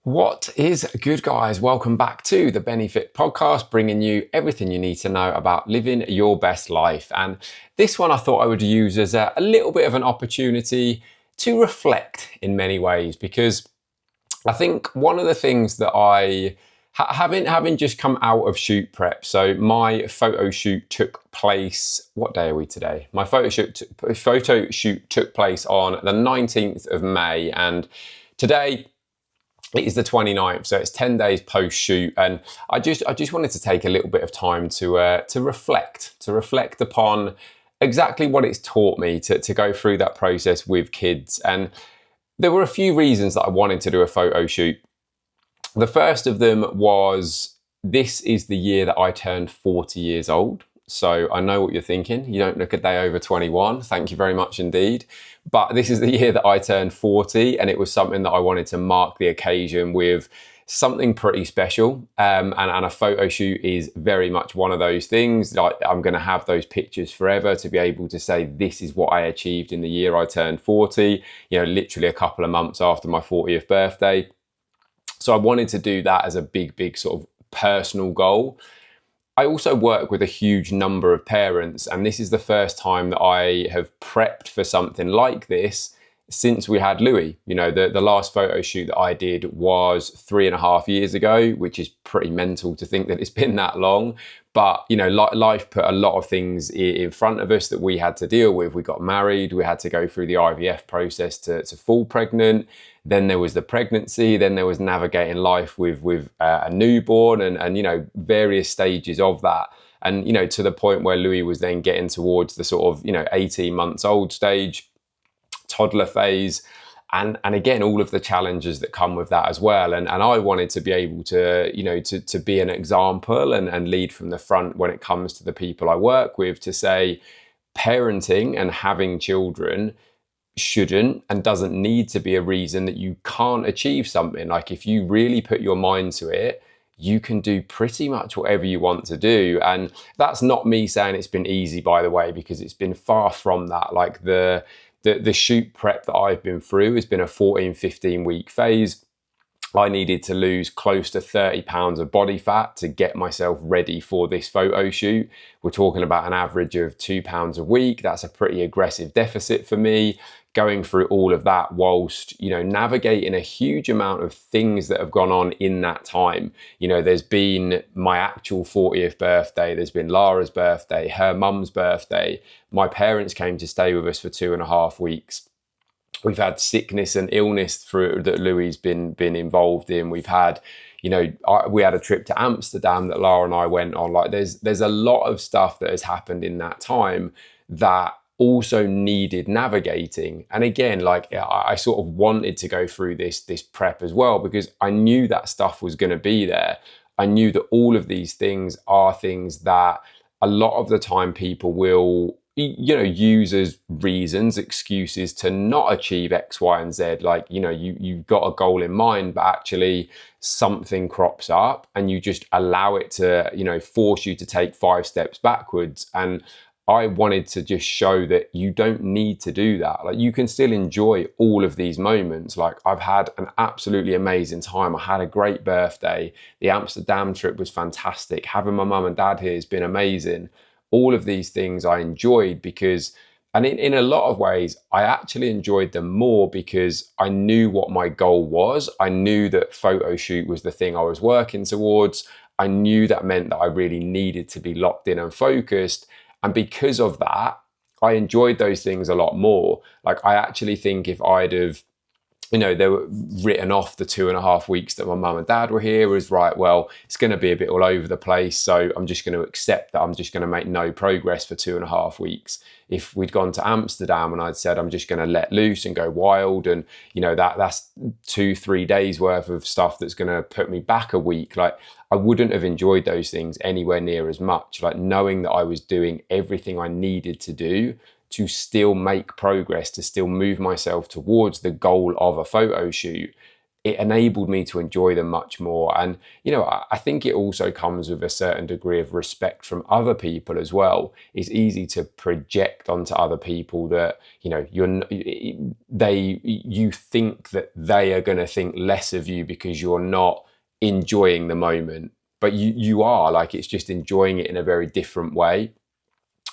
What is good, guys? Welcome back to the Benefit Podcast, bringing you everything you need to know about living your best life. And this one I thought I would use as a little bit of an opportunity to reflect in many ways, because I think one of the things that having just come out of shoot prep, so my photo shoot took place, what day are we today? My photo shoot took place on the 19th of May, and today it is the 29th, so it's 10 days post shoot, and I just wanted to take a little bit of time to reflect upon exactly what it's taught me to go through that process with kids. And there were a few reasons that I wanted to do a photo shoot. The first of them was, this is the year that I turned 40 years old. So I know what you're thinking. You don't look a day over 21. Thank you very much indeed. But this is the year that I turned 40, and it was something that I wanted to mark the occasion with something pretty special. And a photo shoot is very much one of those things. I'm going to have those pictures forever to be able to say, this is what I achieved in the year I turned 40, literally a couple of months after my 40th birthday. So I wanted to do that as a big sort of personal goal. I also work with a huge number of parents, and this is the first time that I have prepped for something like this since we had Louis. The last photo shoot that I did was 3.5 years ago, which is pretty mental to think that it's been that long. But, life put a lot of things in front of us that we had to deal with. We got married, we had to go through the IVF process to fall pregnant. Then there was the pregnancy, then there was navigating life with a newborn and various stages of that. And, to the point where Louis was then getting towards the sort of, 18 months old stage, toddler phase. And again, all of the challenges that come with that as well. And I wanted to be able to, to be an example and lead from the front when it comes to the people I work with, to say parenting and having children shouldn't and doesn't need to be a reason that you can't achieve something. Like, if you really put your mind to it, you can do pretty much whatever you want to do. And that's not me saying it's been easy, by the way, because it's been far from that. Like the shoot prep that I've been through has been a 14-15 week phase. I needed to lose close to 30 pounds of body fat to get myself ready for this photo shoot. We're talking about an average of 2 pounds a week. That's a pretty aggressive deficit for me. Going through all of that whilst, navigating a huge amount of things that have gone on in that time. There's been my actual 40th birthday. There's been Lara's birthday, her mum's birthday. My parents came to stay with us for 2.5 weeks. We've had sickness and illness through that Louis been involved in. We've had, we had a trip to Amsterdam that Lara and I went on. Like, there's a lot of stuff that has happened in that time that also needed navigating. And again, like, I sort of wanted to go through this prep as well, because I knew that stuff was going to be there. I knew that all of these things are things that a lot of the time people will use as reasons, excuses to not achieve X, Y, and Z. Like, you've got a goal in mind, but actually something crops up and you just allow it to, force you to take 5 steps backwards. And I wanted to just show that you don't need to do that. Like, you can still enjoy all of these moments. Like, I've had an absolutely amazing time. I had a great birthday. The Amsterdam trip was fantastic. Having my mum and dad here has been amazing. All of these things I enjoyed because, and in a lot of ways, I actually enjoyed them more because I knew what my goal was. I knew that photo shoot was the thing I was working towards. I knew that meant that I really needed to be locked in and focused. And because of that, I enjoyed those things a lot more. Like, I actually think if I'd have, they were written off the 2.5 weeks that my mum and dad were here, was right, well, it's going to be a bit all over the place. So I'm just going to accept that I'm just going to make no progress for 2.5 weeks. If we'd gone to Amsterdam and I'd said, I'm just going to let loose and go wild, and, that's 2-3 days worth of stuff that's going to put me back a week. Like, I wouldn't have enjoyed those things anywhere near as much. Like, knowing that I was doing everything I needed to do to still make progress, to still move myself towards the goal of a photo shoot, it enabled me to enjoy them much more. And, I think it also comes with a certain degree of respect from other people as well. It's easy to project onto other people that, you think that they are going to think less of you because you're not enjoying the moment. But you are, like, it's just enjoying it in a very different way.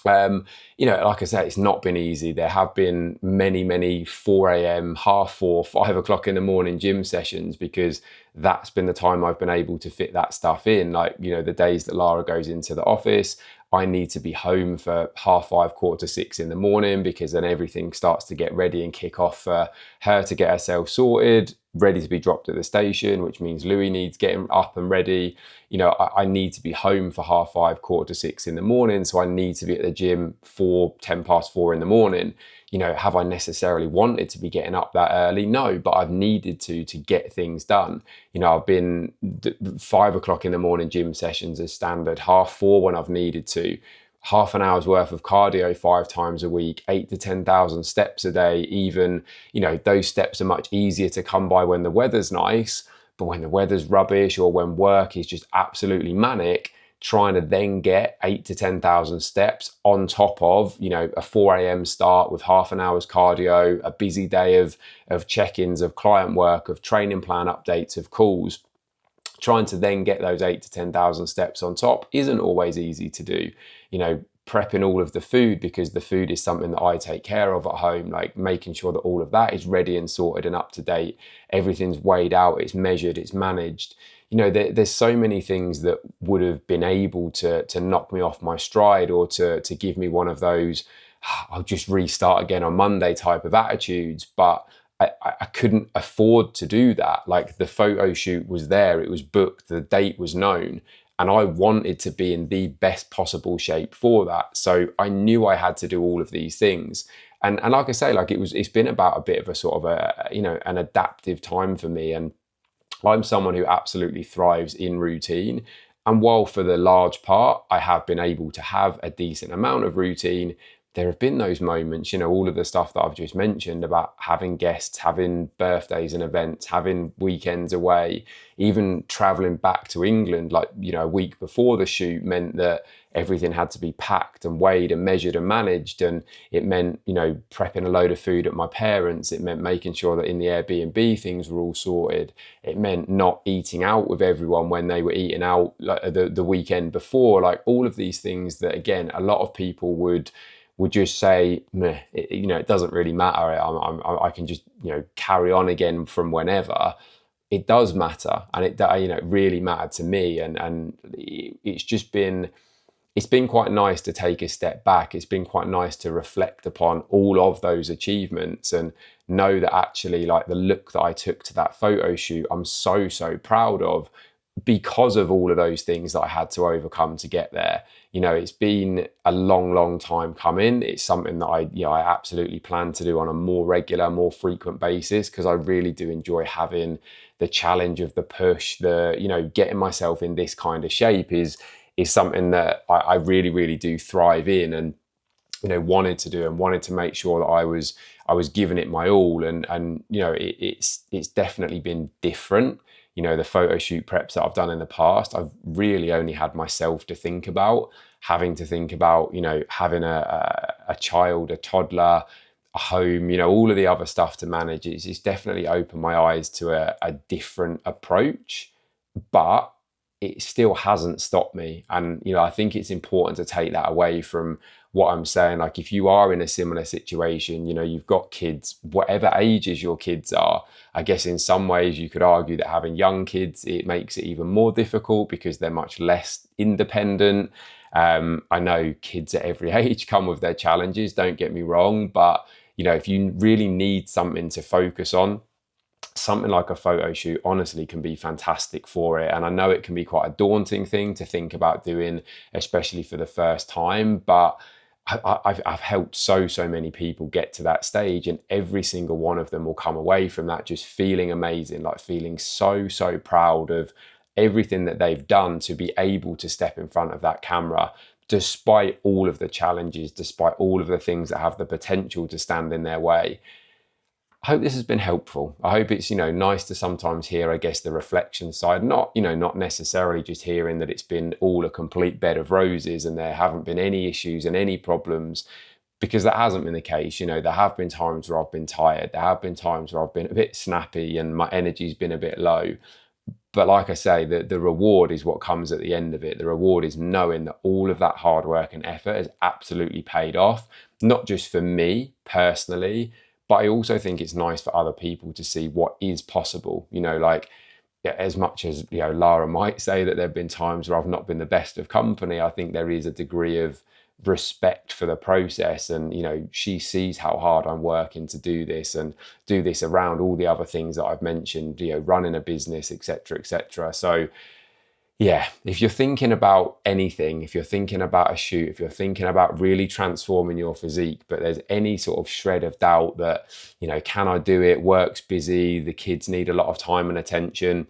Like I said, it's not been easy. There have been many 4 a.m., half 4, 5 o'clock in the morning gym sessions, because that's been the time I've been able to fit that stuff in. Like, the days that Lara goes into the office, I need to be home for 5:30, 5:45 in the morning, because then everything starts to get ready and kick off for her to get herself sorted, ready to be dropped at the station, which means Louis needs getting up and ready. I need to be home for 5:30, 5:45 in the morning. So I need to be at the gym for 10 past 4 in the morning. Have I necessarily wanted to be getting up that early? No, but I've needed to get things done. I've been 5 o'clock in the morning gym sessions as standard, 4:30 when I've needed to, half an hour's worth of cardio 5 times a week, 8 to 10,000 steps a day. Even, those steps are much easier to come by when the weather's nice, but when the weather's rubbish or when work is just absolutely manic, trying to then get 8 to 10,000 steps on top of, a 4 a.m. start with half an hour's cardio, a busy day of check-ins, of client work, of training plan updates, of calls. Trying to then get those 8 to 10,000 steps on top isn't always easy to do. Prepping all of the food, because the food is something that I take care of at home, like making sure that all of that is ready and sorted and up to date. Everything's weighed out, it's measured, it's managed. There's so many things that would have been able to knock me off my stride, or to give me one of those, I'll just restart again on Monday type of attitudes. But I couldn't afford to do that. Like, the photo shoot was there, it was booked, the date was known, and I wanted to be in the best possible shape for that. So I knew I had to do all of these things. And like I say, like, it's been about a bit of a sort of an adaptive time for me. And I'm someone who absolutely thrives in routine. And while for the large part, I have been able to have a decent amount of routine, there have been those moments, all of the stuff that I've just mentioned about having guests, having birthdays and events, having weekends away, even traveling back to England, like, a week before the shoot, meant that everything had to be packed and weighed and measured and managed. And it meant, prepping a load of food at my parents'. It meant making sure that in the Airbnb things were all sorted. It meant not eating out with everyone when they were eating out, like, the weekend before. Like, all of these things that, again, a lot of people would just say, meh, it doesn't really matter. I can just, carry on again from whenever. It does matter, and it really mattered to me. And it's been quite nice to take a step back. It's been quite nice to reflect upon all of those achievements and know that actually, like, the look that I took to that photo shoot, I'm so proud of, because of all of those things that I had to overcome to get there. It's been a long time coming. It's something that I absolutely plan to do on a more regular, more frequent basis, because I really do enjoy having the challenge of the push. Getting myself in this kind of shape is something that I really do thrive in, and wanted to do, and wanted to make sure that I was giving it my all. And it's definitely been different. The photo shoot preps that I've done in the past, I've really only had myself to think about. Having to think about, having a child, a toddler, a home, all of the other stuff to manage, it's definitely opened my eyes to a different approach. But it still hasn't stopped me. And, I think it's important to take that away from what I'm saying. Like, if you are in a similar situation, you've got kids, whatever ages your kids are, I guess in some ways you could argue that having young kids, it makes it even more difficult because they're much less independent. I know kids at every age come with their challenges, don't get me wrong, but, if you really need something to focus on, something like a photo shoot honestly can be fantastic for it. And I know it can be quite a daunting thing to think about doing, especially for the first time, but I've helped so many people get to that stage, and every single one of them will come away from that just feeling amazing, like feeling so proud of everything that they've done to be able to step in front of that camera, despite all of the challenges, despite all of the things that have the potential to stand in their way. I hope this has been helpful. I hope it's, nice to sometimes hear, I guess, the reflection side, not necessarily just hearing that it's been all a complete bed of roses and there haven't been any issues and any problems, because that hasn't been the case. There have been times where I've been tired. There have been times where I've been a bit snappy and my energy's been a bit low. But like I say, the reward is what comes at the end of it. The reward is knowing that all of that hard work and effort has absolutely paid off, not just for me personally, but I also think it's nice for other people to see what is possible. Like, as much as, Lara might say that there have been times where I've not been the best of company, I think there is a degree of respect for the process, and she sees how hard I'm working to do this and do this around all the other things that I've mentioned, running a business, etc. So yeah, if you're thinking about anything, if you're thinking about a shoot, if you're thinking about really transforming your physique, but there's any sort of shred of doubt that, can I do it? Work's busy, the kids need a lot of time and attention.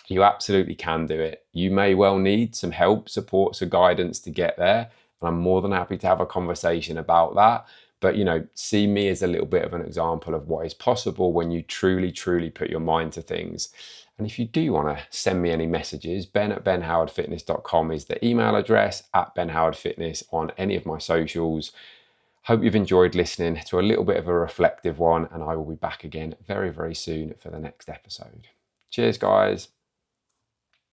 You absolutely can do it. You may well need some help, support, some guidance to get there. And I'm more than happy to have a conversation about that. But, see me as a little bit of an example of what is possible when you truly, truly put your mind to things. And if you do want to send me any messages, ben@benhowardfitness.com is the email address, @benhowardfitness on any of my socials. Hope you've enjoyed listening to a little bit of a reflective one, and I will be back again very, very soon for the next episode. Cheers, guys.